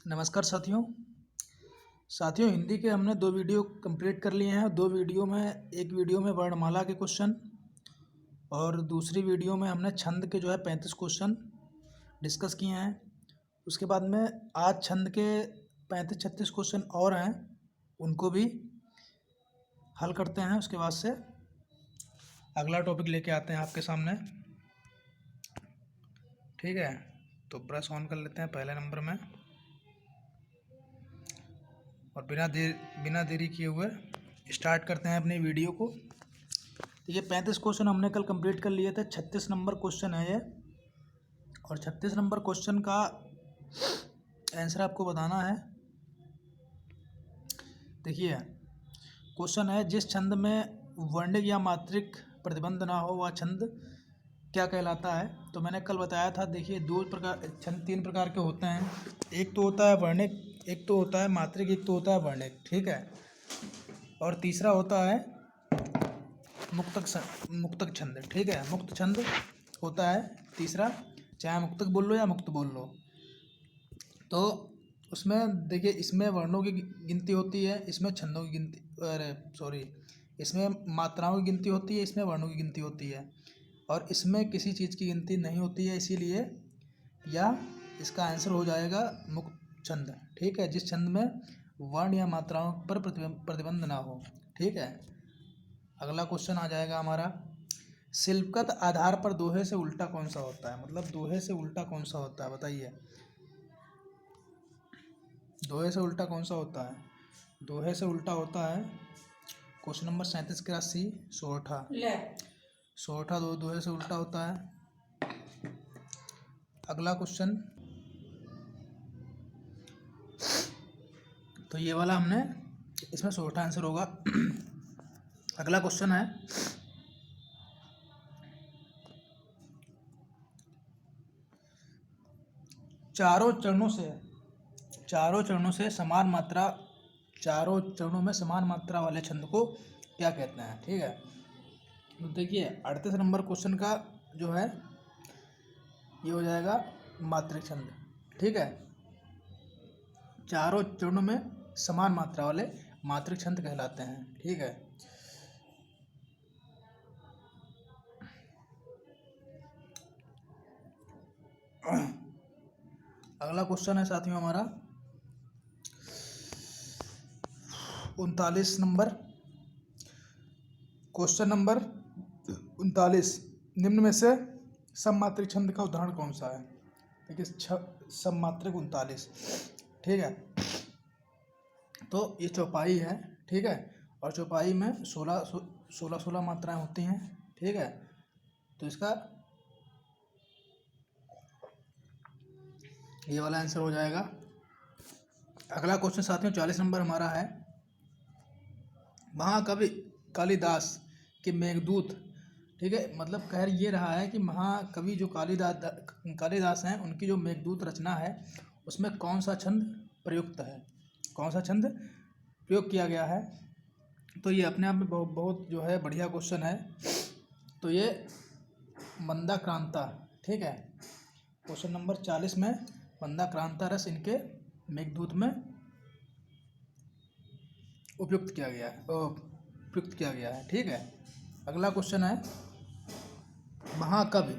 नमस्कार साथियों। हिंदी के हमने 2 वीडियो कंप्लीट कर लिए हैं। 2 वीडियो में एक वीडियो में वर्णमाला के क्वेश्चन और दूसरी वीडियो में हमने छंद के 35 क्वेश्चन डिस्कस किए हैं। उसके बाद में आज छंद के 35-36 क्वेश्चन और हैं, उनको भी हल करते हैं। उसके बाद से अगला टॉपिक लेके आते हैं आपके सामने। ठीक है, तो ब्रश ऑन कर लेते हैं पहले नंबर में और बिना देरी किए हुए स्टार्ट करते हैं अपनी वीडियो को। ये 35 क्वेश्चन हमने कल कंप्लीट कर लिए थे। 36 नंबर क्वेश्चन है ये, और 36 नंबर क्वेश्चन का आंसर आपको बताना है। देखिए, क्वेश्चन है, जिस छंद में वर्णिक या मात्रिक प्रतिबंध ना हो वह छंद क्या कहलाता है। तो मैंने कल बताया था। देखिए, 2 प्रकार छंद 3 प्रकार के होते हैं। एक तो होता है वर्णिक, एक तो होता है मात्रिक, एक तो होता है वर्णिक। ठीक है, और तीसरा होता है मुक्तक छंद। ठीक है, मुक्त छंद होता है तीसरा, चाहे मुक्तक बोल लो या मुक्त बोल लो। तो उसमें देखिए, इसमें वर्णों की गिनती होती है, इसमें छंदों की गिनती, इसमें मात्राओं की गिनती होती है, इसमें वर्णों की गिनती होती है, और इसमें किसी चीज़ की गिनती नहीं होती है। इसीलिए या इसका आंसर हो जाएगा मुक्त छंद। ठीक है, जिस छंद में वर्ण या मात्राओं पर प्रतिबंध ना हो। ठीक है, अगला क्वेश्चन आ जाएगा हमारा, शिल्पगत आधार पर दोहे से उल्टा कौन सा होता है। मतलब दोहे से उल्टा कौन सा होता है, बताइए। दोहे से उल्टा कौन सा होता है? दोहे से उल्टा होता है क्वेश्चन नंबर 37 के राशि सोरठा। सोरठा दोहे से उल्टा होता है। अगला क्वेश्चन, तो ये वाला हमने, इसमें सोरठा आंसर होगा। अगला क्वेश्चन है, चारों चरणों में समान मात्रा वाले छंद को क्या कहते हैं। ठीक है, तो देखिए 38 नंबर क्वेश्चन का जो है ये हो जाएगा मात्रिक छंद। ठीक है, चारों चरणों में समान मात्रा वाले मात्रिक छंद कहलाते हैं। ठीक है, अगला क्वेश्चन है साथियों हमारा 39 नंबर। क्वेश्चन नंबर 39, निम्न में से सममात्रिक छंद का उदाहरण कौन सा है। देखिए, सममात्रिक 39। ठीक है, तो ये चौपाई है। ठीक है, और चौपाई में 16 मात्राएं होती हैं। ठीक है, तो इसका ये वाला आंसर हो जाएगा। अगला क्वेश्चन साथियों 40 नंबर हमारा है, महाकवि कालिदास के मेघदूत। ठीक है, मतलब कह ये रहा है कि महाकवि जो कालिदास हैं, उनकी जो मेघदूत रचना है उसमें कौन सा छंद प्रयुक्त है, कौन सा छंद प्रयोग किया गया है। तो ये अपने आप में बहुत जो है बढ़िया क्वेश्चन है। तो ये मंदाक्रांता। ठीक है, क्वेश्चन नंबर 40 में मंदाक्रांता रस इनके मेघदूत में उपयुक्त किया गया है। ठीक है, अगला क्वेश्चन है, महाकवि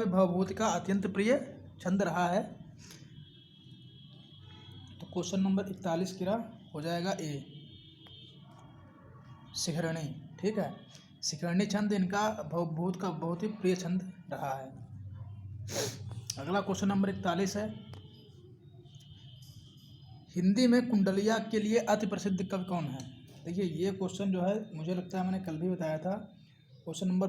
भवभूति का अत्यंत प्रिय छंद रहा है। तो क्वेश्चन नंबर 41 की हो जाएगा ए, शिखरणी। ठीक है, शिखरणी छंद इनका भवभूत का बहुत ही प्रिय छंद रहा है। अगला क्वेश्चन नंबर 41 है, हिंदी में कुंडलिया के लिए अति प्रसिद्ध कवि कौन है। देखिए, ये क्वेश्चन जो है मुझे लगता है मैंने कल भी बताया था। क्वेश्चन नंबर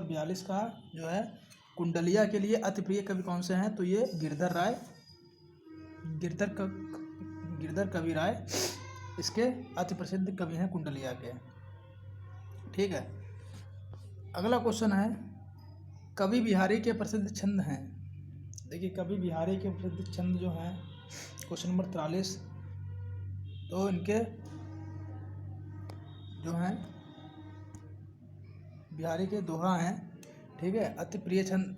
42 का जो है, कुंडलिया के लिए अति प्रिय कवि कौन से हैं। तो ये गिरधर कवि राय इसके अति प्रसिद्ध कवि हैं कुंडलिया के। ठीक है, अगला क्वेश्चन है, कवि बिहारी के प्रसिद्ध छंद हैं। देखिए, कवि बिहारी के प्रसिद्ध छंद जो हैं, क्वेश्चन नंबर 43, तो इनके जो हैं बिहारी के दोहा हैं, ठीक है। अति प्रिय छंद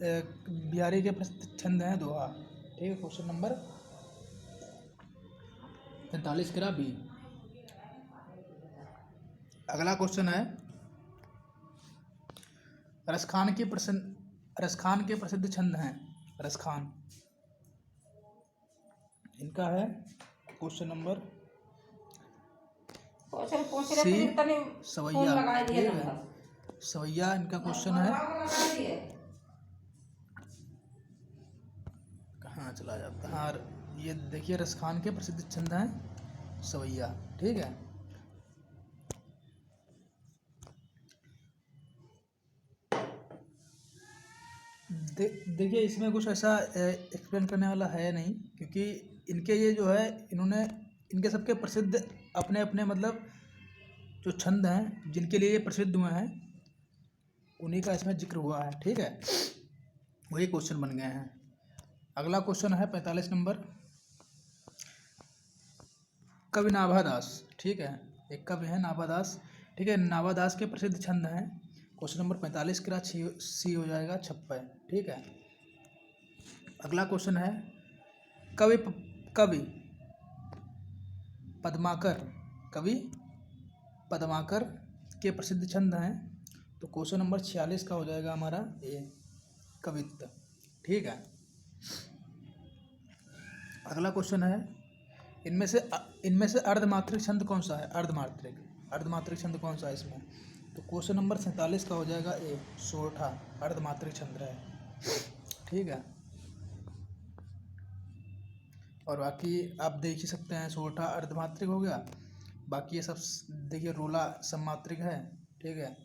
बिहारी के प्रसिद्ध छंद हैं दोहा, ठीक है। क्वेश्चन नंबर 45 करा बी। अगला क्वेश्चन है रसखान के प्रसिद्ध छंद हैं रसखान, इनका है क्वेश्चन नंबर सी सवैया, ठीक है। सवैया इनका क्वेश्चन है। कहाँ चला जाता है? हाँ, ये देखिए रसखान के प्रसिद्ध छंद हैं सवैया, ठीक है। देखिए इसमें कुछ ऐसा एक्सप्लेन करने वाला है नहीं, क्योंकि इनके ये जो है इन्होंने इनके सबके प्रसिद्ध अपने अपने मतलब जो छंद हैं जिनके लिए ये प्रसिद्ध हुए हैं उन्हीं का इसमें जिक्र हुआ है, ठीक है। वही क्वेश्चन बन गए हैं। अगला क्वेश्चन है 45 नंबर, कवि नाभादास, ठीक है। एक कवि है नाभादास, ठीक है। नाभादास के प्रसिद्ध छंद हैं। क्वेश्चन नंबर 45 का सी हो जाएगा छप्पय, ठीक है। अगला क्वेश्चन है कवि पद्माकर, कवि पद्माकर के प्रसिद्ध छंद हैं। तो क्वेश्चन नंबर 46 का हो जाएगा हमारा ए कवित्त, ठीक है। अगला क्वेश्चन है इनमें से अर्धमात्रिक छंद कौन सा है? अर्धमात्रिक छंद कौन सा है इसमें? तो क्वेश्चन नंबर 47 का हो जाएगा ए सोरठा, अर्धमात्रिक छंद है, ठीक है। और बाकी आप देख ही सकते हैं, सोरठा अर्धमात्रिक हो गया, बाकी ये सब देखिए रोला सममात्रिक है, ठीक है।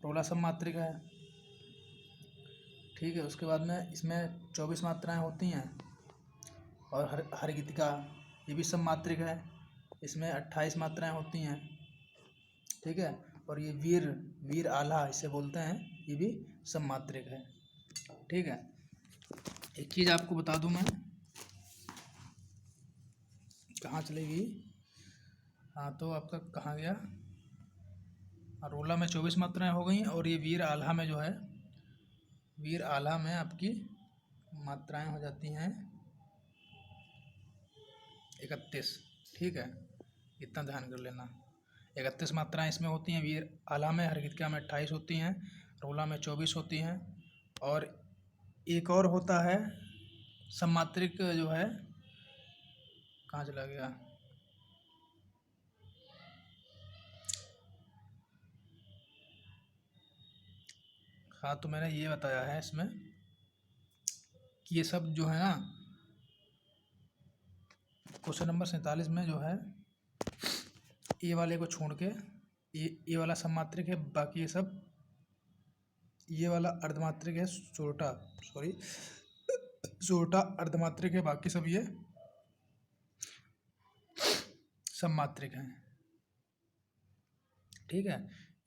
रोला सममात्रिक है, ठीक है। उसके बाद में इसमें 24 मात्राएं होती हैं। और हरगीतिका ये भी सममात्रिक है, इसमें 28 मात्राएं होती हैं, ठीक है। और ये वीर आल्हा इसे बोलते हैं, ये भी सममात्रिक है, ठीक है। एक चीज़ आपको बता दूं मैं, कहाँ चलेगी, हाँ तो आपका कहाँ गया, रोला में 24 मात्राएं हो गई, और ये वीर आल्हा में जो है वीर आल्हा में आपकी मात्राएं हो जाती हैं 31, ठीक है। इतना ध्यान कर लेना, 31 मात्राएं इसमें होती हैं वीर आल्हा में, हरगीतिका में 28 होती हैं, रोला में 24 होती हैं। और एक और होता है सममात्रिक जो है, कहाँ चला गया, हाँ तो मैंने ये बताया है इसमें कि ये सब जो है ना क्वेश्चन नंबर 47 में जो है ए वाले को छोड़ के ये वाला सममात्रिक है, बाकी ये सब ये वाला अर्धमात्रिक है, सोरठा अर्धमात्रिक है, बाकी सब ये सममात्रिक हैं, ठीक है।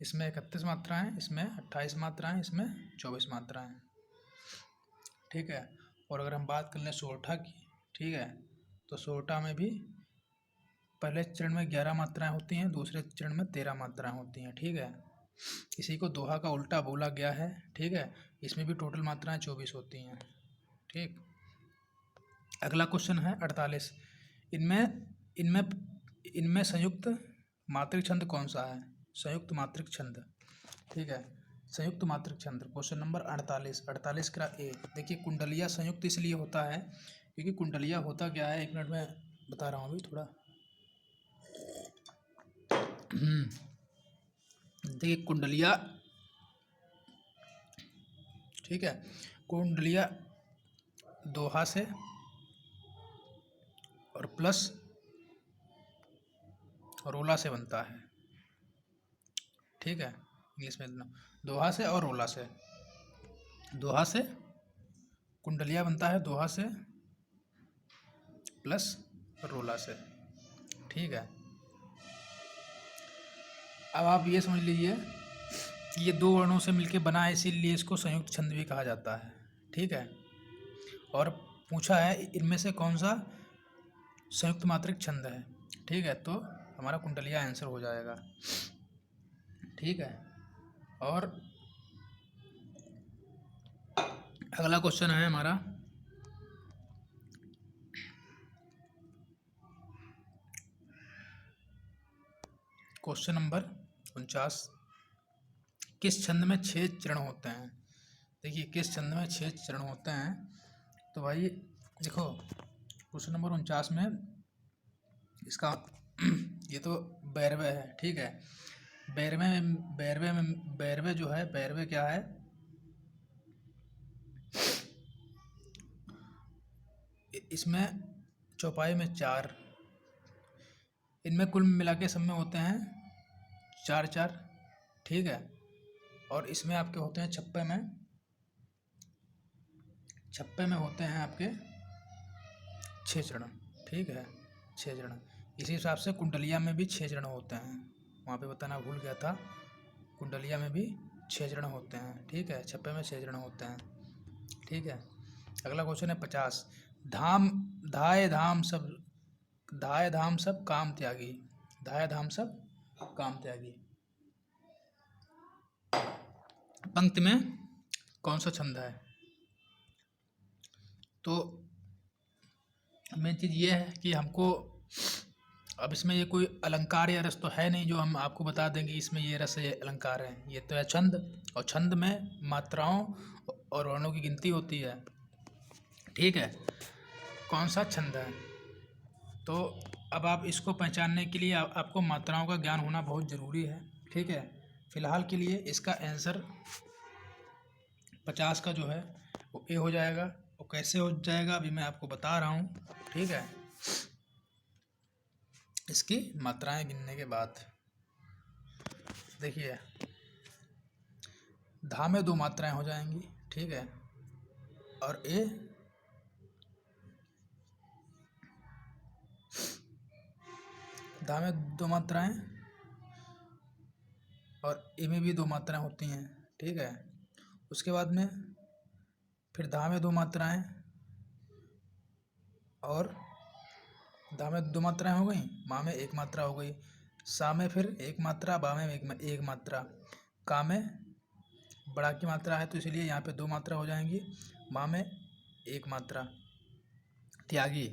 इसमें 31 मात्राएं, इसमें 28 मात्राएं, इसमें 24 मात्राएं, ठीक है। और अगर हम बात कर लें सोरठा की, ठीक है, तो सोरठा में भी पहले चरण में 11 मात्राएं होती हैं, दूसरे चरण में 13 मात्राएं होती हैं, ठीक है। इसी को दोहा का उल्टा बोला गया है, ठीक है। इसमें भी टोटल मात्राएं 24 होती हैं, ठीक। अगला क्वेश्चन है 48, इनमें संयुक्त मात्रिक छंद कौन सा है? संयुक्त मात्रिक छंद, ठीक है। संयुक्त मात्रिक छंद क्वेश्चन नंबर 48 का ए। देखिए कुंडलिया संयुक्त इसलिए होता है क्योंकि कुंडलिया होता क्या है, एक मिनट में बता रहा हूँ अभी थोड़ा। देखिए कुंडलिया, ठीक है, कुंडलिया दोहा से और प्लस रोला से बनता है, ठीक है। इंग्लिश में दोहा से और रोला से, दोहा से कुंडलिया बनता है, दोहा से प्लस रोला से, ठीक है। अब आप ये समझ लीजिए कि ये दो वर्णों से मिलके बना है, इसीलिए इसको संयुक्त छंद भी कहा जाता है, ठीक है। और पूछा है इनमें से कौन सा संयुक्त मात्रिक छंद है, ठीक है। तो हमारा कुंडलिया आंसर हो जाएगा, ठीक है। और अगला क्वेश्चन है हमारा क्वेश्चन नंबर 49। किस छंद में 6 चरण होते हैं? देखिए, किस छंद में 6 चरण होते हैं? तो भाई देखो, क्वेश्चन नंबर 49 में इसका ये तो बैरवे है, ठीक है। बैरवे जो है, बैरवे क्या है? इसमें चौपाई में 4, इनमें कुल मिला के सब में होते हैं 4 4, ठीक है। और इसमें आपके होते हैं छप्पे में होते हैं आपके 6 चरण, ठीक है, 6 चरण। इसी हिसाब से कुंडलिया में भी 6 चरण होते हैं, वहाँ पे बताना भूल गया था। कुंडलिया में भी 6 चरण होते हैं, ठीक है, छप्पे में 6 चरण होते हैं, ठीक है। अगला क्वेश्चन है 50। धाम धाय धाम सब काम त्यागी। धाय धाम सब काम त्यागी पंक्ति में कौन सा छंद है? तो मेन चीज़ ये है कि हमको, अब इसमें ये कोई अलंकार या रस तो है नहीं जो हम आपको बता देंगे इसमें ये रस ये अलंकार है। ये तो है छंद, और छंद में मात्राओं और वर्णों की गिनती होती है, ठीक है। कौन सा छंद है? तो अब आप इसको पहचानने के लिए आपको मात्राओं का ज्ञान होना बहुत ज़रूरी है, ठीक है। फिलहाल के लिए इसका आंसर 50 का जो है वो ए हो जाएगा। वो कैसे हो जाएगा अभी मैं आपको बता रहा हूँ, ठीक है, इसकी मात्राएं गिनने के बाद। देखिए, धा में 2 मात्राएं हो जाएंगी, ठीक है, और ए धा में 2 मात्राएं और ए में भी 2 मात्राएं होती हैं, ठीक है। उसके बाद में फिर धा में 2 मात्राएं और धा में 2 मात्राएं हो गई, मा में 1 मात्रा हो गई, सा में फिर 1 मात्रा, बा में 1 मात्रा, का में बड़ा की मात्रा है तो इसलिए यहाँ पे 2 मात्रा हो जाएंगी, मा में 1 मात्रा, त्यागी,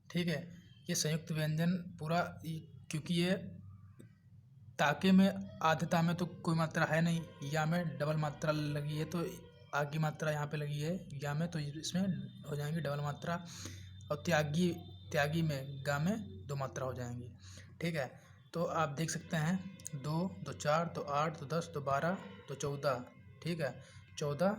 ठीक है। ये संयुक्त व्यंजन पूरा, क्योंकि ये ताके में आधता में तो कोई मात्रा है नहीं, या में डबल मात्रा लगी है तो आ की मात्रा यहाँ पे लगी है या में, तो इसमें हो जाएंगी डबल मात्रा। और त्यागी में गा में 2 मात्रा हो जाएंगी, ठीक है। तो आप देख सकते हैं 2 2 4 2 8 2 10 2 12 2 14, ठीक है, 14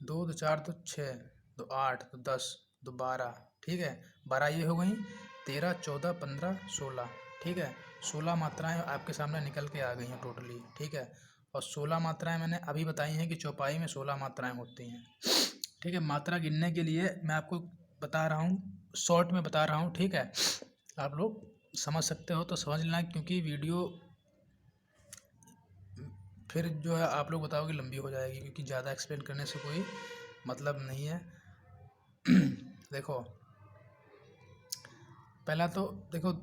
2 2 4 2 6 2 8 2 10 2 12, ठीक है, 12 ये हो गई, 13 14 15 16, ठीक है। 16 मात्राएं आपके सामने निकल के आ गई हैं टोटली, ठीक है। और 16 मात्राएं मैंने अभी बताई हैं कि चौपाई में 16 मात्राएं होती हैं, ठीक है। मात्रा गिनने के लिए मैं आपको बता रहा हूँ, शॉर्ट में बता रहा हूँ, ठीक है। आप लोग समझ सकते हो तो समझ लेना, क्योंकि वीडियो फिर जो है आप लोग बताओगे लंबी हो जाएगी, क्योंकि ज़्यादा एक्सप्लेन करने से कोई मतलब नहीं है। देखो, पहला तो देखो,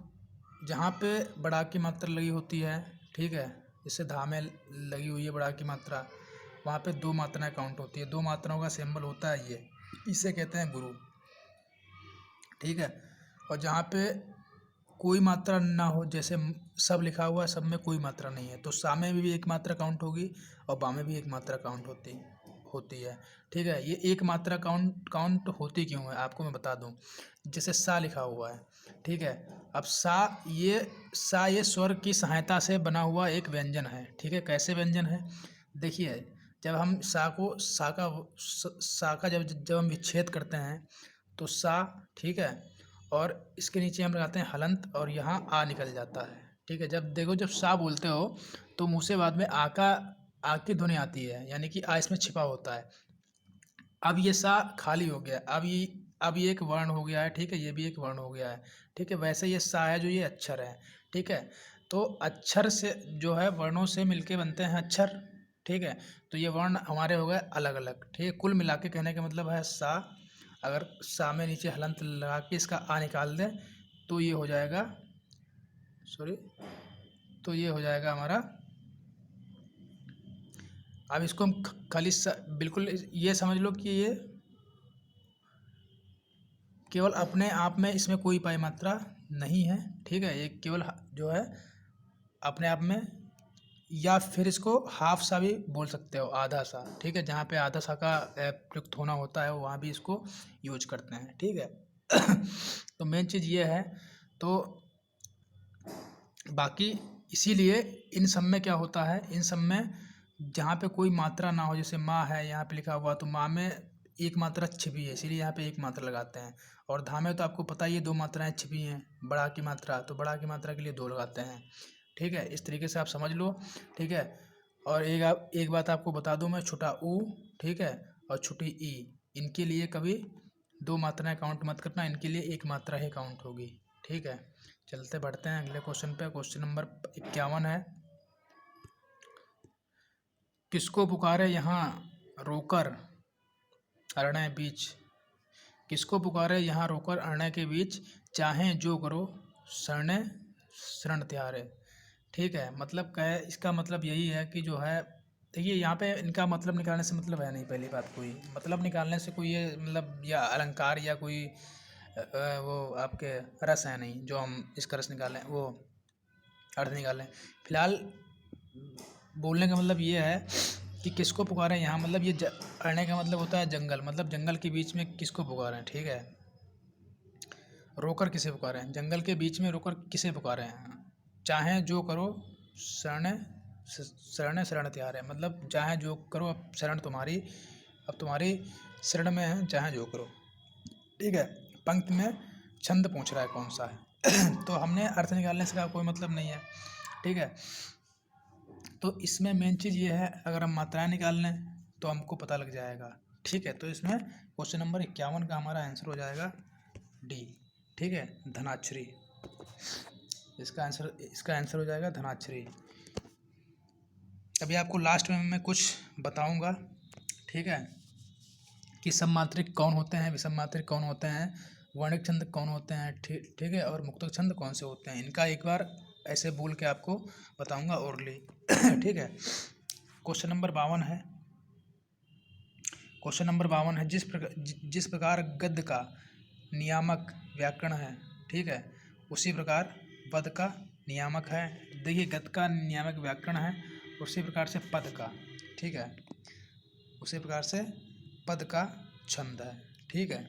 जहाँ पे बड़ा की मात्रा लगी होती है, ठीक है, जैसे धा में लगी हुई है बड़ा की मात्रा, वहाँ पे 2 मात्राएं काउंट होती है। 2 मात्राओं का सिंबल होता है ये, इसे कहते हैं गुरु, ठीक है। और जहाँ पे कोई मात्रा ना हो, जैसे सब लिखा हुआ है, सब में कोई मात्रा नहीं है, तो सा में भी 1 मात्रा काउंट होगी और बा में भी 1 मात्रा काउंट होती है, ठीक है। ये 1 मात्रा काउंट होती क्यों है आपको मैं बता दूं। जैसे सा लिखा हुआ है, ठीक है, अब सा ये स्वर की सहायता से बना हुआ एक व्यंजन है, ठीक है। कैसे व्यंजन है? देखिए, जब हम सा का जब हम विच्छेद करते हैं तो सा, ठीक है, और इसके नीचे हम लगाते हैं हलंत और यहाँ आ निकल जाता है, ठीक है। जब देखो, जब सा बोलते हो तो मुँह से बाद में आ की ध्वनि आती है, यानी कि आ इसमें छिपा होता है। अब ये सा खाली हो गया, अब ये एक वर्ण हो गया है, ठीक है, ये भी एक वर्ण हो गया है, ठीक है। वैसे ये सा है जो ये अक्षर है, ठीक है। तो अक्षर से जो है वर्णों से मिलके बनते हैं अक्षर, ठीक है। तो ये वर्ण हमारे हो गए अलग अलग, ठीक है। कुल मिला के कहने का मतलब है सा, अगर सा में नीचे हलंत लगा के इसका आ निकाल दें तो ये हो जाएगा, तो ये हो जाएगा हमारा अब इसको हम खाली बिल्कुल ये समझ लो कि ये केवल अपने आप में इसमें कोई पाई मात्रा नहीं है, ठीक है। ये केवल जो है अपने आप में, या फिर इसको हाफ सा भी बोल सकते हो, आधा सा, ठीक है। जहाँ पे आधा सा का प्रयुक्त होना होता है वहाँ भी इसको यूज करते हैं, ठीक है। तो मेन चीज़ ये है। तो बाकी इसीलिए इन सब में क्या होता है, इन सब में जहाँ पे कोई मात्रा ना हो, जैसे माँ है यहाँ पे लिखा हुआ, तो माँ में एक मात्रा छिपी है, इसीलिए यहाँ पे एक मात्रा लगाते हैं। और धा में तो आपको पता ही है 2 मात्राएं छिपी हैं, बड़ा की मात्रा, तो बड़ा की मात्रा के लिए 2 लगाते हैं, ठीक है। इस तरीके से आप समझ लो, ठीक है। और एक बात आपको बता दूं मैं, छोटा ऊ, ठीक है, और छोटी ई, इनके लिए कभी 2 मात्राएं काउंट मत करना, इनके लिए एक मात्रा ही काउंट होगी, ठीक है। चलते बढ़ते हैं अगले क्वेश्चन पे। क्वेश्चन नंबर 51 है, किसको पुकारे यहाँ रोकर अरण्य बीच, किसको पुकारे यहाँ रोकर अरण्य के बीच, चाहे जो करो शरणे शरण त्यारे, ठीक है। मतलब क्या है, इसका मतलब यही है कि जो है, देखिए यहाँ पे इनका मतलब निकालने से मतलब है नहीं, पहली बात, कोई मतलब निकालने से कोई ये मतलब या अलंकार या कोई वो आपके रस है नहीं जो हम इसका रस निकालें, वो अर्थ निकालें। फिलहाल बोलने का मतलब ये है कि किसको पुकारें यहाँ, मतलब ये अरण्य का मतलब होता है जंगल, मतलब जंगल के बीच में किसको पुकारें, ठीक है। रोकर किसे पुकारें, जंगल के बीच में रोकर किसे पुकारें, चाहे जो करो शरण शरण शरण त्यार है, मतलब चाहे जो करो, अब शरण तुम्हारी, अब तुम्हारी शरण में है, चाहे जो करो, ठीक है। पंक्ति में छंद पूछ रहा है कौन सा है। तो हमने अर्थ निकालने से का कोई मतलब नहीं है, ठीक है। तो इसमें मेन चीज़ ये है, अगर हम मात्राएं निकाल लें तो हमको पता लग जाएगा, ठीक है। तो इसमें क्वेश्चन नंबर 51 का हमारा आंसर हो जाएगा डी, ठीक है, धनाक्षरी। इसका आंसर हो जाएगा धनाक्षरी। अभी आपको लास्ट में मैं कुछ बताऊंगा, ठीक है, कि सममात्रिक कौन होते हैं, विषम मात्रिक कौन होते हैं, वर्णिक छंद कौन होते हैं, ठीक है, और मुक्तक छंद कौन से होते हैं, इनका एक बार ऐसे बोल के आपको बताऊंगा ओरली। ठीक है। क्वेश्चन नंबर 52 है, क्वेश्चन नंबर 52 है, जिस प्रकार गद्य का नियामक व्याकरण है, ठीक है, उसी प्रकार पद का नियामक है। देखिए गद्य का नियामक व्याकरण है, उसी प्रकार से पद का, ठीक है, उसी प्रकार से पद का छंद है, ठीक है।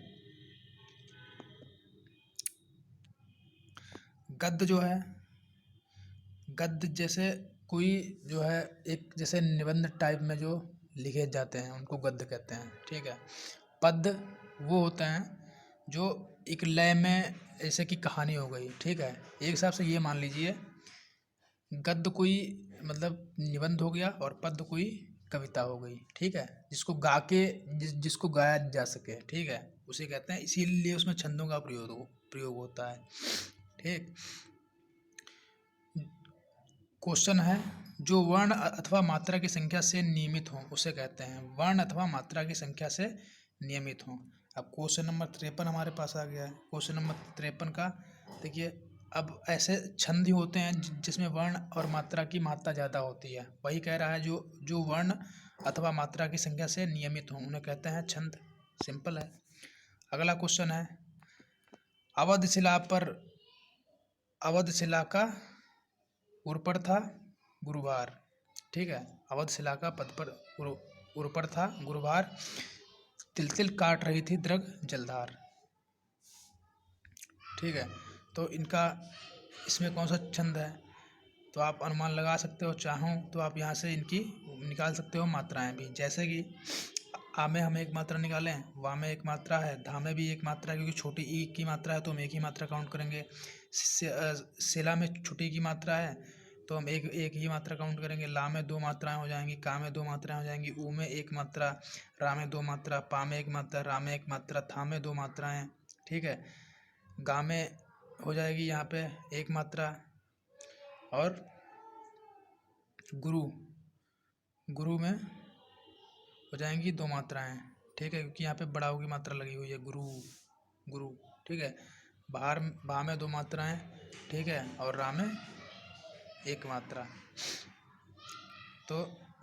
गद्य जो है, गद्य जैसे कोई जो है एक जैसे निबंध टाइप में जो लिखे जाते हैं उनको गद्य कहते हैं, ठीक है। पद वो होते हैं जो एक लय में, जैसे कि कहानी हो गई, ठीक है। एक हिसाब से ये मान लीजिए, गद्य कोई मतलब निबंध हो गया और पद्य कोई कविता हो गई, ठीक है, जिसको गा के जिसको गाया जा सके, ठीक है, उसे कहते हैं। इसीलिए उसमें छंदों का प्रयोग होता है, ठीक। क्वेश्चन है, जो वर्ण अथवा मात्रा की संख्या से नियमित हो उसे कहते हैं, वर्ण अथवा मात्रा की संख्या से नियमित हो। अब क्वेश्चन नंबर 53 हमारे पास आ गया है। क्वेश्चन नंबर 53 का देखिए, अब ऐसे छंद ही होते हैं जिसमें वर्ण और मात्रा की मात्रा ज़्यादा होती है, वही कह रहा है, जो जो वर्ण अथवा मात्रा की संख्या से नियमित हो उन्हें कहते हैं छंद, सिंपल है। अगला क्वेश्चन है, अवध शिला का उर्पर था गुरुवार, ठीक है, अवध शिला का पद पर उर्पर था गुरुवार, तिल तिल काट रही थी दृग जलधार, ठीक है। तो इनका इसमें कौन सा छंद है, तो आप अनुमान लगा सकते हो, चाहो तो आप यहाँ से इनकी निकाल सकते हो मात्राएं भी, जैसे कि आ में हम एक मात्रा निकालें, वा में एक मात्रा है, धा में भी एक मात्रा है, क्योंकि छोटी ई की मात्रा है तो हम एक ही मात्रा काउंट करेंगे। सेला में छोटी की मात्रा है तो हम एक ही मात्रा काउंट करेंगे। ला में 2 मात्राएं हो जाएंगी, का में 2 मात्राएं हो जाएंगी, ऊ में एक मात्रा, रा में 2 मात्रा, पा में एक मात्रा, रा में एक मात्रा, था में 2 मात्राएं, ठीक है। गा में हो जाएगी यहाँ पे एक मात्रा, और गुरु में हो जाएंगी 2 मात्राएं, ठीक है, क्योंकि यहाँ पे बड़ाऊ की मात्रा लगी हुई है, गुरु, ठीक है। भा में 2 मात्राएं, ठीक है, और रा में एक मात्रा। तो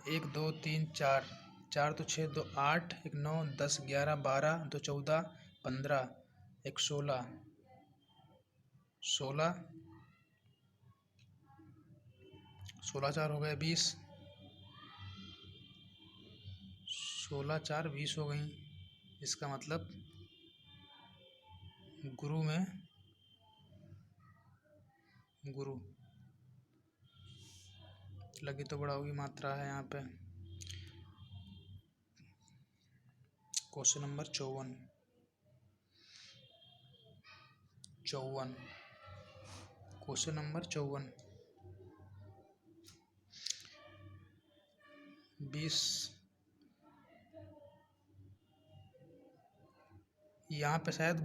एक दो तीन चार, चार तो छः, दो आठ, एक नौ, 10 11 12, दो 14 15, एक 16, 16, 16 4 हो गए 20, 16 4 20 हो गई। इसका मतलब गुरु में गुरु लगी तो बड़ा होगी मात्रा है यहाँ पे। Question number 54, 54, question number 54, 20। यहाँ पे शायद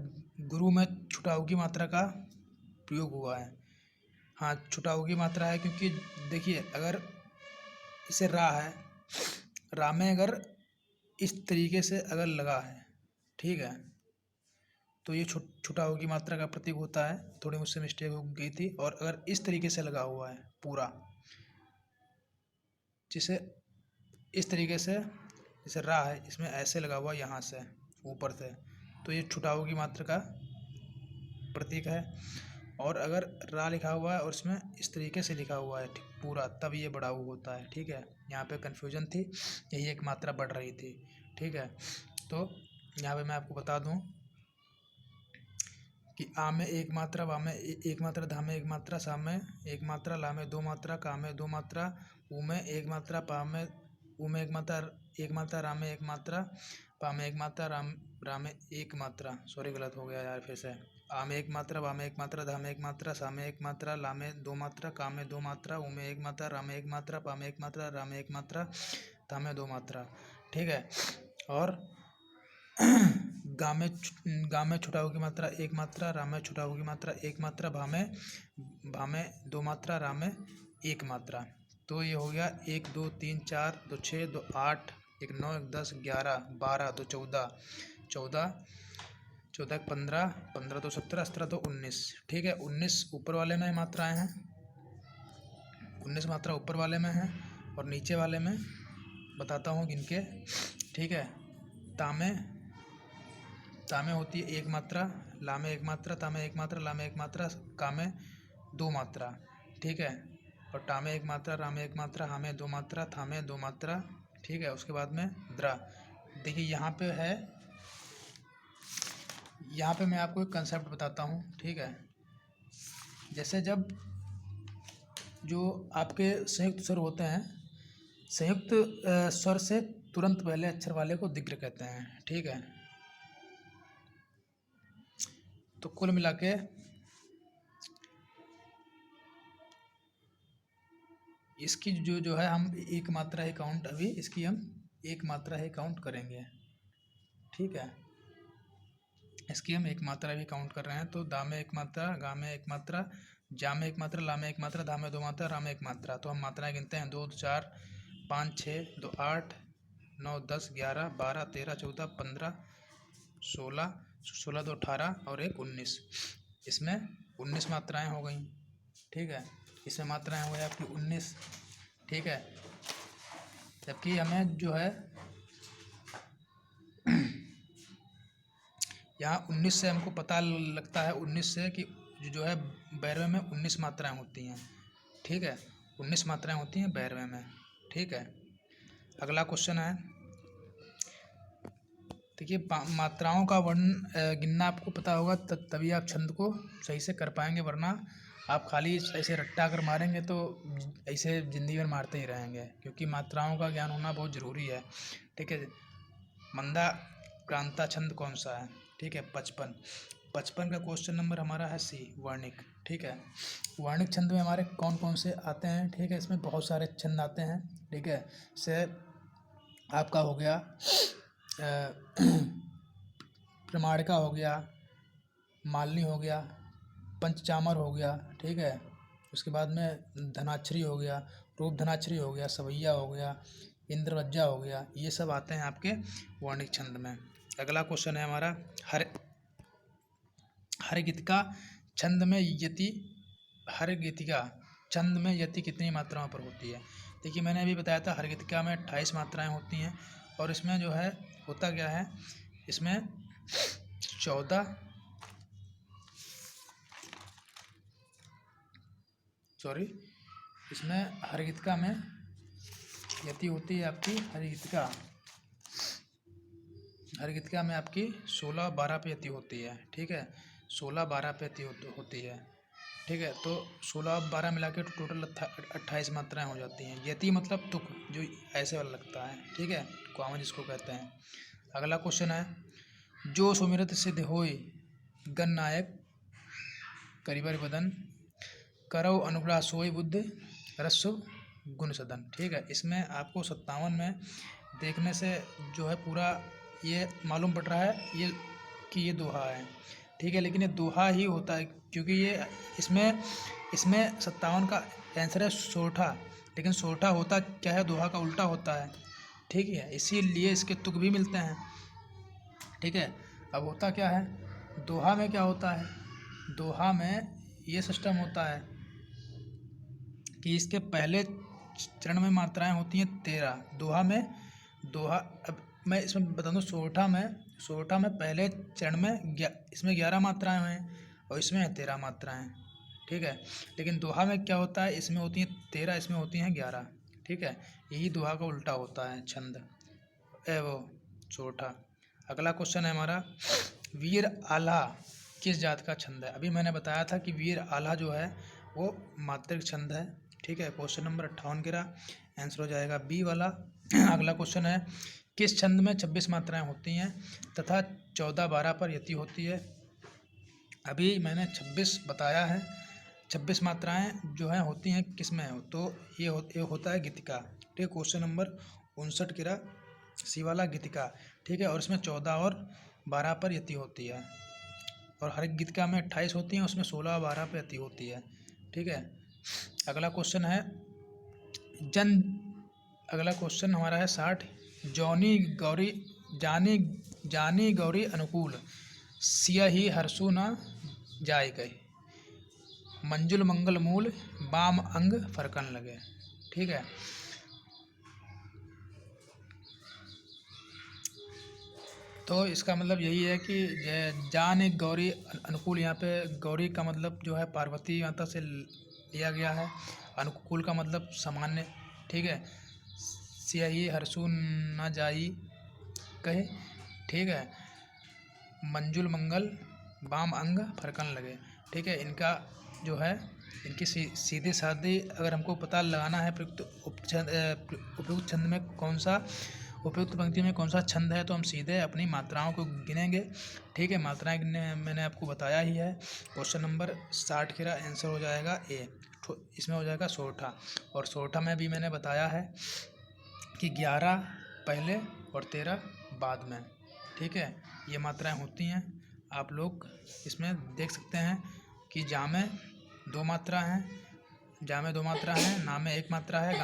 गुरु में छुटाऊ की मात्रा का प्रयोग हुआ है। हाँ, छुटाऊ की मात्रा है, क्योंकि देखिए अगर इसे रा है, रा में अगर इस तरीके से अगर लगा है, ठीक है, तो ये छुटाऊ की मात्रा का प्रतीक होता है। थोड़ी मुझसे मिस्टेक हो गई थी। और अगर इस तरीके से लगा हुआ है पूरा, जिसे इस तरीके से, जैसे रा है, इसमें ऐसे लगा हुआ यहाँ से ऊपर से, तो ये छुटाऊ की मात्रा का प्रतीक है। और अगर रा लिखा हुआ है और इसमें इस तरीके से लिखा हुआ है ठीक पूरा, तब ये बढ़ाऊ होता है। ठीक है, यहाँ पे कन्फ्यूजन थी, यही एक मात्रा बढ़ रही थी। ठीक है, तो यहाँ पे मैं आपको बता दूँ कि आ में एक मात्रा, वा में एक मात्रा, धा में एक मात्रा, सा में एक मात्रा, ला में दो मात्रा, का में दो मात्रा, ऊ में एक मात्रा, पा में ऊ में एक मात्रा, रा में एक मात्रा, पा में एक मात्रा, रा में एक मात्रा, सॉरी गलत हो गया यार फिर से। आ में एक मात्रा, वा में एक मात्रा, धा में एक मात्रा, सा में एक मात्रा, ला में दो मात्रा, का में दो मात्रा, ऊ में एक मात्रा, रा में एक मात्रा, पा में एक मात्रा, रा में एक मात्रा, धा में दो मात्रा। ठीक है, और गा में छुटाऊ की मात्रा एक मात्रा, रा में छुटाऊ की मात्रा एक मात्रा, भा में दो मात्रा, रा में एक मात्रा। तो ये हो गया 1 2 3 4, 2 6, 2 8, 1 9, 1 10, 11 12, 2 14, 14, 14 15, 15 2 17, 17 2 19। ठीक है, 19 ऊपर वाले में मात्राएं हैं, 19 मात्रा ऊपर वाले में है, और नीचे वाले में बताता हूँ गिनके। ठीक है, ता में होती है एक मात्रा, ला में एक मात्रा, ता में एक मात्रा, ला में एक मात्रा, का में दो मात्रा। ठीक है, और टा में एक मात्रा, रा में एक मात्रा, हा में दो मात्रा, था में दो मात्रा। ठीक है, उसके बाद में द्रा। देखिए यहाँ पे है, यहाँ पे मैं आपको एक कंसेप्ट बताता हूँ। ठीक है, जैसे जब जो आपके संयुक्त स्वर होते हैं, संयुक्त स्वर से तुरंत पहले अक्षर वाले को दीर्घ कहते हैं। ठीक है, तो कुल मिला के इसकी जो है, हम एक मात्रा ही काउंट, अभी इसकी हम एक मात्रा ही काउंट करेंगे। ठीक है, इसकी हम एक मात्रा भी काउंट कर रहे हैं। तो दा में एक मात्रा, गा में एक मात्रा, जा में एक मात्रा, ला में एक मात्रा, धा में दो मात्रा, रा में एक मात्रा। तो हम मात्राएं गिनते हैं, 2 4 5 6, 2 8 9 10 11 12 13 14 15 16, 16 2 18 और एक 19। इसमें 19 मात्राएं हो गई। ठीक है, इसमें मात्राएं हो गई आपकी 19। ठीक है, जबकि हमें जो है यहाँ 19 से हमको पता लगता है, 19 से कि जो है बैरवे में 19 मात्राएं होती हैं। ठीक है, 19 मात्राएं होती हैं बैरवे में। ठीक है, अगला क्वेश्चन है, देखिए मात्राओं का वर्ण गिनना आपको पता होगा, तभी आप छंद को सही से कर पाएंगे, वरना आप खाली ऐसे रट्टा कर मारेंगे तो ऐसे ज़िंदगी भर मारते ही रहेंगे, क्योंकि मात्राओं का ज्ञान होना बहुत ज़रूरी है। ठीक है, मंदा क्रांता छंद कौन सा है? ठीक है, 55 का क्वेश्चन नंबर हमारा है सी, वर्णिक। ठीक है, वर्णिक छंद में हमारे कौन कौन से आते हैं? ठीक है, इसमें बहुत सारे छंद आते हैं। ठीक है, से आपका हो गया प्रमाणिका हो गया, मालनी हो गया, पंचचामर हो गया। ठीक है, उसके बाद में धनाक्षरी हो गया, रूप धनाक्षरी हो गया, सवैया हो गया, इंद्रवज्जा हो गया, ये सब आते हैं आपके वर्णिक छंद में। अगला क्वेश्चन है हमारा, हर गीतिका छंद में यति, हर गीतिका छंद में यति कितनी मात्राओं पर होती है? देखिए मैंने अभी बताया था हरगितिका में 28 मात्राएं होती हैं, और इसमें जो है होता क्या है, इसमें 14 सॉरी इसमें हरगितिका में यति होती है आपकी हरगितिका में आपकी 16-12 पे यति होती है। ठीक है, 16-12 पे यति होती है। ठीक है, तो 16-12 मिला के टोटल 28 मात्राएं हो जाती हैं। यति मतलब तुक, जो ऐसे वाला लगता है। ठीक है, क्वामा जिसको कहते हैं। अगला क्वेश्चन है, जो सुमिरत सिद्ध होय गण नायक करिबर बदन करौ अनुग्रह सोय बुद्ध रस्व गुण सदन। ठीक है, इसमें आपको 57 में देखने से जो है पूरा ये मालूम पड़ रहा है ये कि ये दोहा है। ठीक है, लेकिन ये दोहा ही होता है, क्योंकि ये इसमें 57 का आंसर है सोठा, लेकिन सोठा होता क्या है, दोहा का उल्टा होता है। ठीक है, इसीलिए इसके तुक भी मिलते हैं। ठीक है, अब होता क्या है, दोहा में क्या होता है, दोहा में ये सिस्टम होता है कि इसके पहले चरण में मात्राएं होती हैं 13। दोहा अब मैं इसमें बता दूं, सोरठा में पहले चरण में इसमें 11 मात्राएं हैं और इसमें 13 मात्राएं। ठीक है, लेकिन दोहा में क्या होता है, इसमें होती हैं 13, इसमें होती हैं 11। ठीक है, यही दोहा का उल्टा होता है छंद वो सोरठा। अगला क्वेश्चन है हमारा, वीर आल्हा किस जात का छंद है। अभी मैंने बताया था कि वीर आल्हा जो है वो मात्रिक छंद है। ठीक है, क्वेश्चन नंबर 58 गिरा, आंसर हो जाएगा बी वाला। अगला क्वेश्चन है, किस छंद में 26 मात्राएं होती हैं तथा 14-12 पर यति होती है। अभी मैंने 26 बताया है, 26 मात्राएं जो है होती हैं किस में, तो ये होता है गीतिका। ठीक है, क्वेश्चन नंबर 59 गिरा, सी वाला गीतिका। ठीक है, और इसमें 14 और 12 पर यति होती है, और हर गीतिका में 28 होती हैं, उसमें 16 और 12 पर यति होती है। ठीक है, अगला क्वेश्चन है अगला क्वेश्चन हमारा है 60, जानी गौरी अनुकूल सियहि हरसु न जाय गए, मंजुल मंगल मूल बाम अंग फरकन लगे। ठीक है, तो इसका मतलब यही है कि जान गौरी अनुकूल, यहाँ पे गौरी का मतलब जो है पार्वती माता से लिया गया है, अनुकूल का मतलब सामान्य। ठीक है, सियहि हरसु न जाई कहे। ठीक है, मंजुल मंगल बाम अंग फरकन लगे। ठीक है, इनका जो है इनकी सीधे साधे अगर हमको पता लगाना है उपयुक्त छंद में कौन सा, उपयुक्त पंक्ति में कौन सा छंद है, तो हम सीधे अपनी मात्राओं को गिनेंगे। ठीक है, मात्राएं गिनने मैंने आपको बताया ही है। क्वेश्चन नंबर 60 का आंसर हो जाएगा ए, इसमें हो जाएगा सोरठा। और सोरठा में भी मैंने बताया है कि 11 पहले और 13 बाद में। ठीक है, ये मात्राएं होती हैं। आप लोग इसमें देख सकते हैं कि जा में 2 मात्रा हैं, जा में 2 मात्रा है, ना में 1 मात्रा है,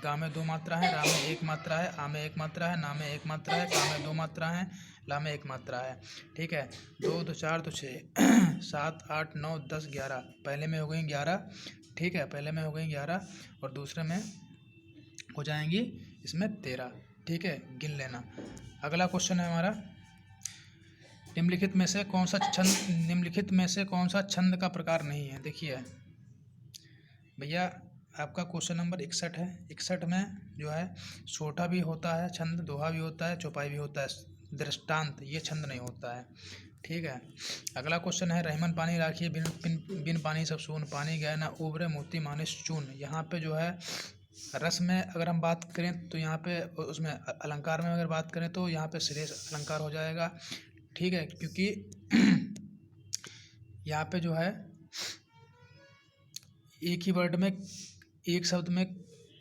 गा में 2 मात्रा है, रा में 1 मात्रा है, आ में 1 मात्रा है, ना में 1 मात्रा है, का में 2 मात्रा है, ला में 1 मात्रा है। ठीक है, 2 2 4 2 6 7 8 9 10 11, पहले में हो गई 11। ठीक है, पहले में हो गई 11 और दूसरे में हो जाएंगी इसमें 13। ठीक है, गिन लेना। अगला क्वेश्चन है हमारा, निम्नलिखित में से कौन सा छंद का प्रकार नहीं है। देखिए भैया, आपका क्वेश्चन नंबर 61 है। 61 में जो है सोठा भी होता है छंद, दोहा भी होता है, चौपाई भी होता है, दृष्टांत ये छंद नहीं होता है। ठीक है, अगला क्वेश्चन है, रहमन पानी राखिए बिन पानी सब सून, पानी गए ना उबरे मोती मानिस चून। यहाँ पे जो है रस में अगर हम बात करें तो यहाँ पे, उसमें अलंकार में अगर बात करें तो यहाँ पे श्रेष्ठ अलंकार हो जाएगा। ठीक है, क्योंकि यहाँ पे जो है एक ही वर्ड में, एक शब्द में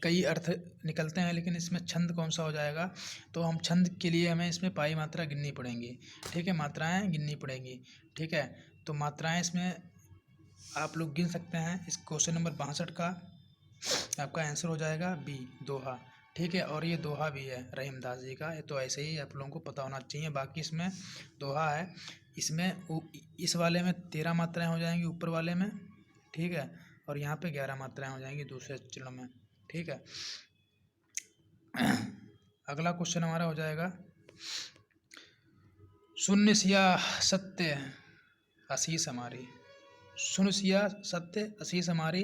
कई अर्थ निकलते हैं, लेकिन इसमें छंद कौन सा हो जाएगा, तो हम छंद के लिए हमें इसमें पाई मात्रा गिननी पड़ेंगी। ठीक है, मात्राएं गिननी पड़ेंगी। ठीक है, तो मात्राएं इसमें आप लोग गिन सकते हैं। इस क्वेश्चन नंबर 62 का आपका आंसर हो जाएगा बी, दोहा। ठीक है, और ये दोहा भी है रहीमदास जी का, ये तो ऐसे ही आप लोगों को पता होना चाहिए। बाकी इसमें दोहा है, इसमें इस वाले में 13 मात्राएं हो जाएंगी ऊपर वाले में। ठीक है, और यहाँ पे 11 मात्राएं हो जाएंगी दूसरे चरण में। ठीक है। अगला क्वेश्चन हमारा हो जाएगा, शून्य सिया सत्य असीस हमारी, शून्य सिया सत्य असीस हमारी,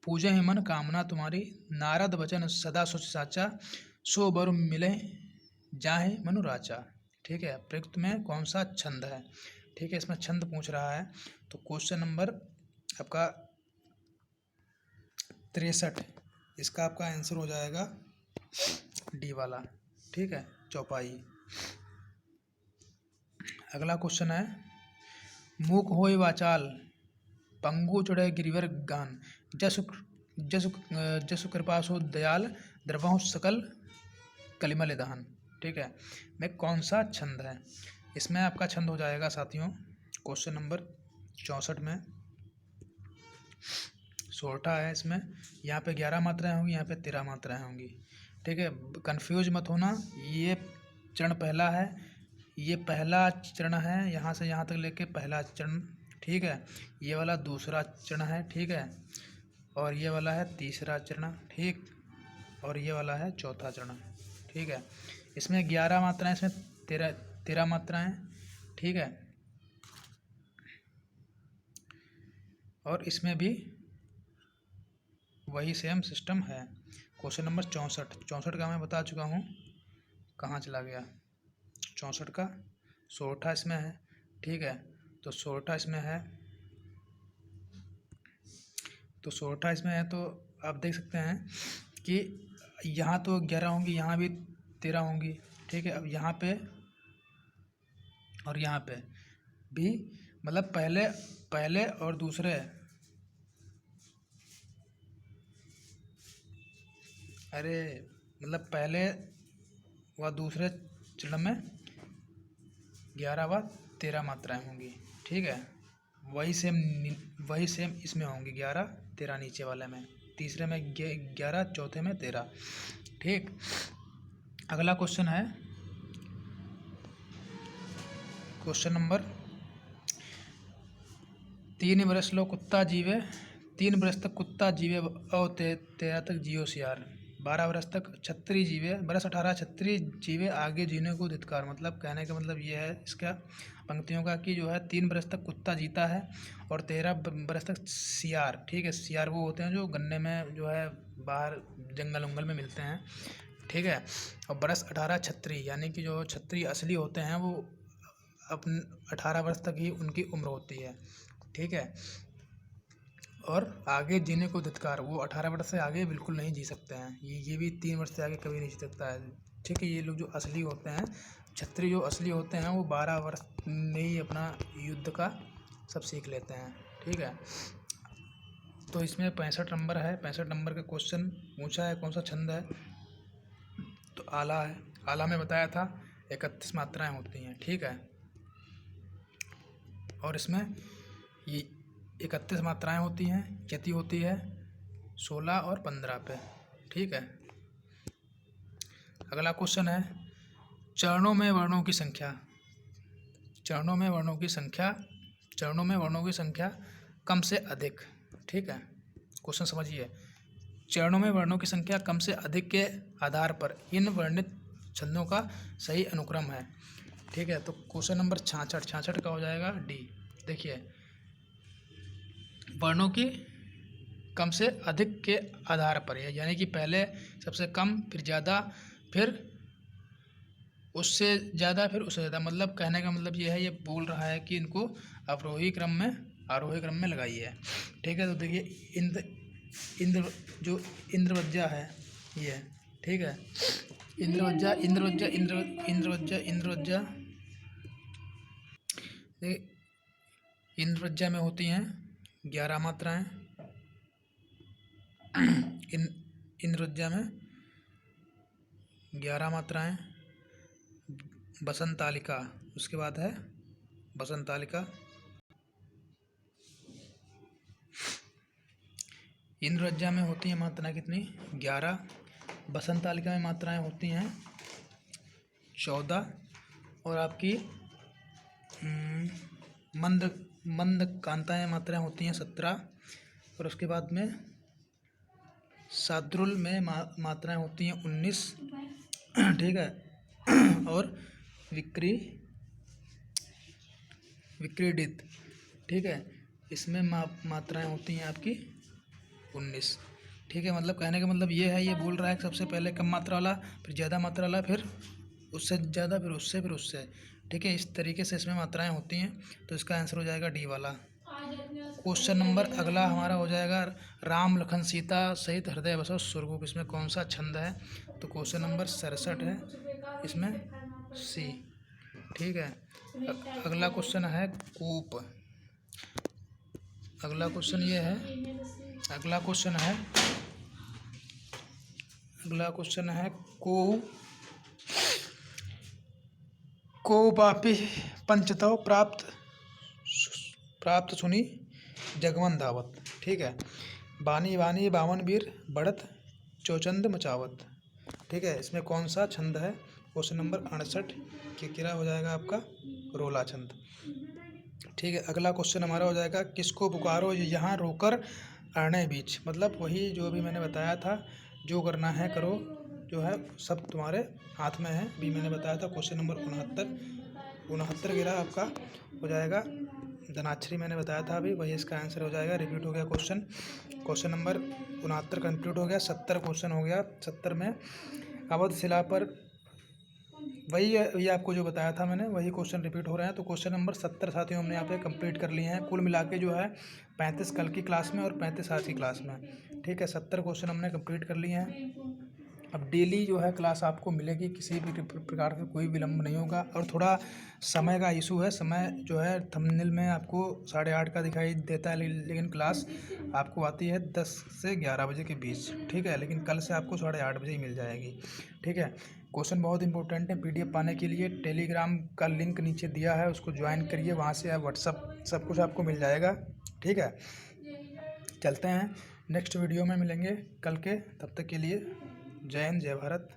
पूजे है मन कामना तुम्हारी, नारद वचन सदा सोच साचा, सो बर मिले जाहे मनुराचा। ठीक है, प्रयुक्त में कौन सा छंद है? ठीक है, इसमें छंद पूछ रहा है। तो क्वेश्चन नंबर आपका 63, इसका आपका आंसर हो जाएगा डी वाला। ठीक है, चौपाई। अगला क्वेश्चन है, मूक होय वाचाल पंगु चढ़े गिरिवर गान, जसु जसु जसु कृपा सो दयाल, द्रवहु सकल कलिमल दहन। ठीक है, में कौन सा छंद है? इसमें आपका छंद हो जाएगा साथियों क्वेश्चन नंबर 64 में, सोरठा है इसमें। यहाँ पे 11 मात्राएं होंगी, यहाँ पे 13 मात्राएं होंगी। ठीक है, कंफ्यूज मत होना, ये चरण पहला है, ये पहला चरण है, यहाँ से यहाँ तक लेके पहला चरण। ठीक है, ये वाला दूसरा चरण है। ठीक है, और ये वाला है तीसरा चरण। ठीक, और ये वाला है चौथा चरण। ठीक है, इसमें 11 मात्राएं, इसमें 13 मात्राएं। ठीक है, और इसमें भी वही सेम सिस्टम है। क्वेश्चन नंबर 64 का मैं बता चुका हूँ, कहाँ चला गया 64 का। सोरठा इसमें है। ठीक है, तो सोरठा इसमें है, तो सोरठा इसमें है, तो आप देख सकते हैं कि यहाँ तो 11 होंगी, यहाँ भी 13 होंगी। ठीक है, अब यहाँ पे और यहाँ पे भी, मतलब पहले और दूसरे, अरे मतलब पहले व दूसरे चरण में 11 व 13 मात्राएं होंगी। ठीक है, वही सेम इसमें होंगी, 11 13 नीचे वाले में, तीसरे में 11, चौथे में 13। ठीक, अगला क्वेश्चन है क्वेश्चन नंबर 3 बरस लो कुत्ता जीवे, 3 बरस तक कुत्ता जीवे और 13 तक जियो सियार, 12 बरस तक छत्री जीवे, बरस 18 छत्री जीवे आगे जीने को धिक्कार। मतलब कहने का मतलब ये है इसका पंक्तियों का कि जो है 3 बरस तक कुत्ता जीता है और 13 बरस तक सियार। ठीक है, सियार वो होते हैं जो गन्ने में जो है बाहर जंगल उंगल में मिलते हैं। ठीक है, और बरस 18 छत्री, यानी कि जो छत्री असली होते हैं वो अपन 18 वर्ष तक ही उनकी उम्र होती है। ठीक है, और आगे जीने को धिक्कार, वो 18 वर्ष से आगे बिल्कुल नहीं जी सकते हैं। ये भी 3 वर्ष से आगे कभी नहीं जी सकता है। ठीक है, ये लोग जो असली होते हैं, छत्री जो असली होते हैं, वो 12 वर्ष में ही अपना युद्ध का सब सीख लेते हैं। ठीक है, तो इसमें 65 नंबर है, 65 नंबर का क्वेश्चन पूछा है, कौन सा छंद है? तो आला है। आला में बताया था 31 मात्राएं होती हैं। ठीक है, और इसमें ये 31 मात्राएं होती हैं, यति होती है 16 और 15 पे। ठीक है, अगला क्वेश्चन है, चरणों में वर्णों की संख्या, चरणों में वर्णों की संख्या, चरणों में वर्णों की संख्या कम से अधिक। ठीक है, क्वेश्चन समझिए, चरणों में वर्णों की संख्या कम से अधिक के आधार पर इन वर्णित छंदों का सही अनुक्रम है। ठीक है, तो क्वेश्चन नंबर 66 का हो जाएगा डी। देखिए, वर्णों की कम से अधिक के आधार पर है, यानी कि पहले सबसे कम, फिर ज़्यादा, फिर उससे ज़्यादा, फिर उससे ज़्यादा। मतलब कहने का मतलब ये है, ये बोल रहा है कि इनको अवरोही क्रम में आरोही क्रम में लगाइए। ठीक है, तो देखिए इंद्र जो इंद्रवज्जा है ये, ठीक है, इंद्रवज्जा इंद्रवज्जा इंद्र इंद्रवज्जा इंद्रवज्जा इंद्रवज्जा में होती हैं 11 मात्राएं। इंद्रवज्जा में 11 मात्राएं। बसंतालिका, उसके बाद है बसंतालिका। इंद्रवज्जा में होती हैं मात्राएं कितनी? 11। बसंतालिका में मात्राएं होती हैं 14, और आपकी मंद कांता में मात्राएं होती हैं 17, और उसके बाद में शार्दूल में मात्राएं होती हैं 19, ठीक है। और विक्रीडित, ठीक है, इसमें मात्राएं होती हैं आपकी 19, ठीक है। मतलब कहने का मतलब ये है, ये बोल रहा है कि सबसे पहले कम मात्रा वाला, फिर ज़्यादा मात्रा वाला, फिर उससे ज़्यादा, फिर उससे, ठीक है। इस तरीके से इसमें मात्राएं होती हैं। तो इसका आंसर हो जाएगा डी वाला। क्वेश्चन नंबर अगला हमारा हो जाएगा, राम लखन सीता सहित हृदय बसो सुरगुप, इसमें कौन सा छंद है? तो क्वेश्चन नंबर 67 है इसमें, सी, ठीक है। अगला क्वेश्चन है कूप। अगला क्वेश्चन ये है, अगला क्वेश्चन है को वापि पंचतव प्राप्त सुनी जगवन दावत, ठीक है। बानी बानी बावन वीर बढ़त चौचंद मचावत, ठीक है। इसमें कौन सा छंद है? क्वेश्चन नंबर 68 किरा हो जाएगा आपका रोला छंद, ठीक है। अगला क्वेश्चन हमारा हो जाएगा, किसको पुकारो यहाँ रोकर अरण्य बीच। मतलब वही जो भी मैंने बताया था, जो करना है करो, जो है सब तुम्हारे हाथ में है, भी मैंने बताया था। क्वेश्चन नंबर 69 गिरा आपका हो जाएगा, धनाक्षरी मैंने बताया था अभी, वही इसका आंसर हो जाएगा। रिपीट हो गया क्वेश्चन नंबर 69 कंप्लीट हो गया। 70 क्वेश्चन हो गया। 70 में अवध शिला पर वही आपको जो बताया था मैंने, वही क्वेश्चन रिपीट हो रहे हैं। तो क्वेश्चन नंबर 70 साथियों हमने यहाँ पे कंप्लीट कर लिए हैं। कुल मिला के जो है 35 कल की क्लास में और 35 आज की क्लास में, ठीक है। 70 क्वेश्चन हमने कंप्लीट कर लिए हैं। अब डेली जो है क्लास आपको मिलेगी, किसी भी प्रकार का कोई विलम्ब नहीं होगा। और थोड़ा समय का इशू है, समय जो है थंबनेल में आपको 8:30 का दिखाई देता है, लेकिन क्लास आपको आती है 10 से 11 बजे के बीच, ठीक है। लेकिन कल से आपको 8:30 बजे ही मिल जाएगी, ठीक है। क्वेश्चन बहुत इंपॉर्टेंट है। PDF पाने के लिए टेलीग्राम का लिंक नीचे दिया है, उसको ज्वाइन करिए, वहाँ से आप व्हाट्सअप सब कुछ आपको मिल जाएगा, ठीक है। चलते हैं, नेक्स्ट वीडियो में मिलेंगे कल के, तब तक के लिए जय हिंद, जय भारत।